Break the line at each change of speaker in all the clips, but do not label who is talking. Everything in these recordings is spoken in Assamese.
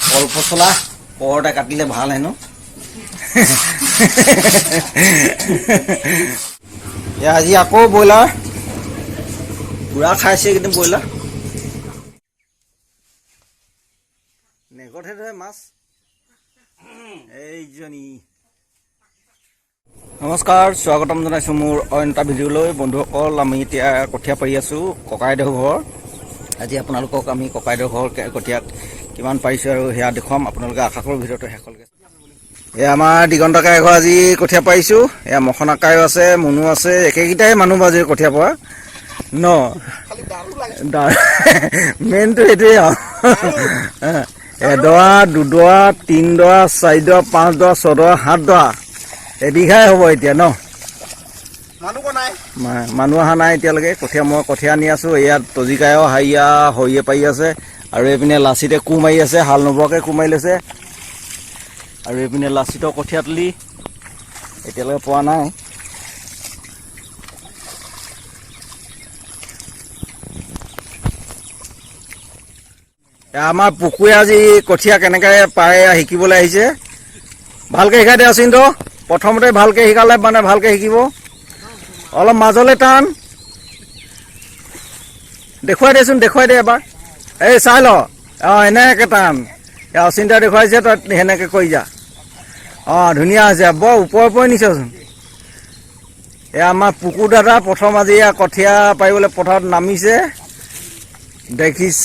কল পচলা পৰতে কাটিলে ভাল হেনো। আজি আকৌ ব্ৰইলাৰ পুৰা খাইছে কিন্তু ব্ৰইলাৰ নেগতহে ধৰে মাছ এইজনী। নমস্কাৰ, স্বাগতম জনাইছোঁ মোৰ অন্য এটা ভিডিঅ'লৈ। বন্ধুসকল, আমি এতিয়া কঠীয়া পাৰি আছোঁ ককাইদেউ ঘৰ। আজি আপোনালোকক আমি ককাইদেউ ঘৰ কঠীয়া কিমান পাৰিছোঁ আৰু সেয়া দেখুৱাম। আপোনালোকে আশা কৰোঁ ভিডিঅ'টো শেষলৈকে। এয়া আমাৰ দিগন্ত কাই ঘৰ আজি কঠীয়া পাৰিছোঁ। এয়া মখনা কাইও আছে, মুনু আছে, একেকেইটাই মানুহ বাজি কঠীয়া পৰা ন মেইনটো সেইটোৱে আৰু এডৰা দুডৰা তিনিডৰা চাৰিডৰা পাঁচডৰা ছডৰা সাতডৰা এবিঘাই হ'ব এতিয়া ন। মানুহ অহা নাই এতিয়ালৈকে। মই কঠীয়া আনি আছোঁ। ইয়াত তজিকায়ো হাৰিয়া হৰিয়ে পাৰি আছে আৰু এইপিনে লাচিতে কোৰ মাৰি আছে, হাল নোবোৱাকৈ কোৰ মাৰি লৈছে। আৰু এইপিনে লাচিতৰ কঠীয়া তুলি এতিয়ালৈকে পোৱা নাই। আমাৰ পুকুৰে আজি কঠীয়া কেনেকৈ পাৰে শিকিবলৈ আহিছে। ভালকৈ শিকাই দিয়া চিন্তু। প্ৰথমতে ভালকৈ শিকালে মানে ভালকৈ শিকিব। অলপ মাজলৈ টান দেখুৱাই দেচোন, দেখুৱাই দে এবাৰ। এই চাই ল, এনেকৈ টান অচিন্তা দেখুৱাইছে, তই সেনেকৈ কৰি যা। ধুনীয়া হৈছে, বৰ ওপৰে নিছচোন। আমাৰ পুকুৰ দাদা প্ৰথম আজি কঠীয়া পাৰিবলৈ পথাৰত নামিছে। দেখিছ,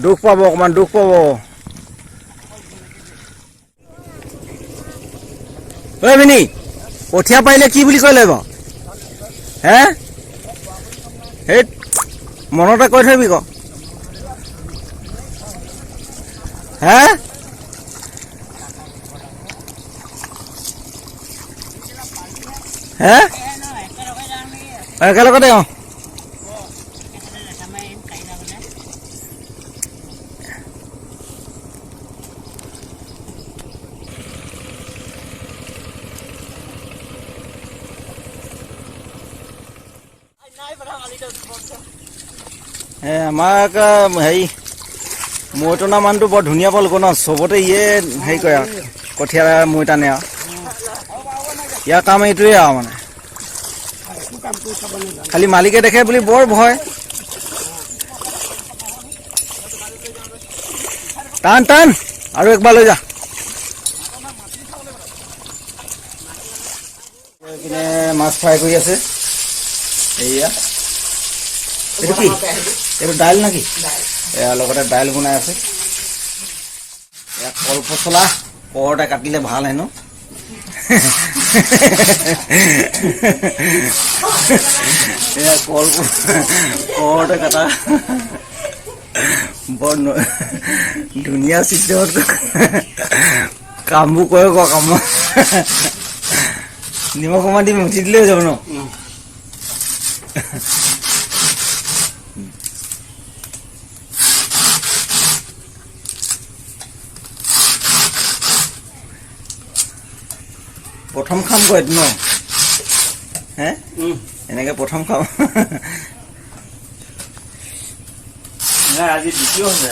দুখ পাব, অকণমান দুখ পাব। ঐ ভিনি, কঠীয়া পাৰিলে কি বুলি কৈ লাগিব হে? সেই মনতে কৈ থবি ক হে। হে একেলগতে আমাক হেৰি মৈটনা মানুহটো বৰ ধুনীয়া পালোঁ ন। চবতে ইয়ে হেৰি কৰে আৰু কঠীয়া মৈ টানে আৰু ইয়াৰ কাম এইটোৱে আৰু মানে খালি মালিকে দেখে বুলি বৰ ভয়। টান টান আৰু একবাৰ লৈ যা। এইপিনে মাছ ফ্ৰাই কৰি আছে। এয়া এইটো কি? এইটো দাইল নেকি? এয়া লগতে দাইল বনাই আছে। কল পচলা পৰতে কাটিলে ভাল হেনো। এয়া কল পৰতে কাটা বৰ ধুনীয়া চিষ্টেমত কামবোৰ কৰে আকৌ কাম। নিমখ অকণমান দি মুঠি দিলেই হৈ যাব ন। প্ৰথম খাম গৈ ন হে এনেকে প্ৰথম খাম।
আজি দ্বিতীয় হৈছে।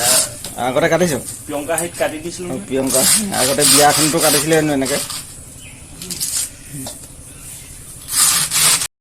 আগতে কাটিছো
প্ৰিয়ংকা হেৰিত কাটি দিছিলো।
প্ৰিয়ংকা আগতে বিয়া এখনতো কাটিছিলে হেনো এনেকে।